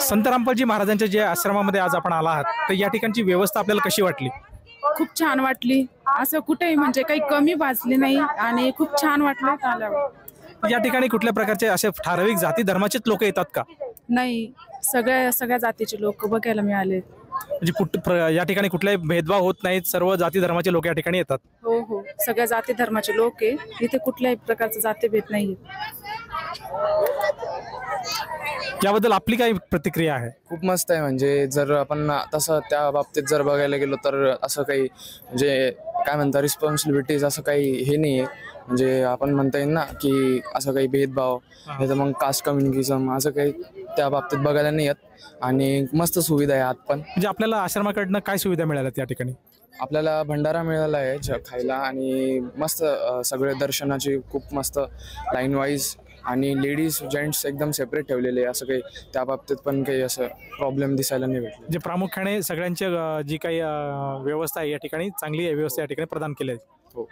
संत रामपालजी महाराजांच्या जे आश्रमामध्ये आज आपण आला आहात, तर या ठिकाणची व्यवस्था आपल्याला कशी वाटली? खूप छान वाटली. असं कुठेही म्हणजे काही कमी भासली नाही आणि खूप छान वाटलं आल्यावर. या ठिकाणी कुठल्या प्रकारचे असे ठराविक जाती धर्माचेच लोक येतात का? नाही, सगळ्या सगळ्या जातीचे लोक बघायला मिळाले. म्हणजे या ठिकाणी कुठलाही भेदभाव होत नाहीत, सर्व जाती धर्माचे लोक या ठिकाणी येतात? हो हो, सगळ्या जाती धर्माचे लोक आहे इथे, कुठल्याही प्रकारचा जातीभेद नाही. याबद्दल आपली काय प्रतिक्रिया आहे? खूप मस्त आहे. म्हणजे जर आपण तसं त्या बाबतीत जर बघायला गेलो तर असं काही म्हणजे काय म्हणतात रिस्पॉन्सिबिलिटीज असं काही हे नाही आहे. म्हणजे आपण म्हणता येईल ना की असं काही भेदभाव नाही तर मग कास्ट कम्युनिकेशन असं काही त्या बाबतीत बघायला नाही येत आणि मस्त सुविधा आहे आत पण. म्हणजे आपल्याला आश्रमाकडनं काय सुविधा मिळाल्या या ठिकाणी? आपल्याला भंडारा मिळाला आहे खायला आणि मस्त सगळे दर्शनाची खूप मस्त लाईन वाईज आणि लेडीज जेंट्स एकदम सेपरेट ठेवलेले, असं काही त्या बाबतीत पण काही असं प्रॉब्लेम दिसायला नाही भेटले. जे प्रामुख्याने सगळ्यांची जी काही व्यवस्था आहे या ठिकाणी चांगली व्यवस्था या ठिकाणी प्रदान केली आहे. हो.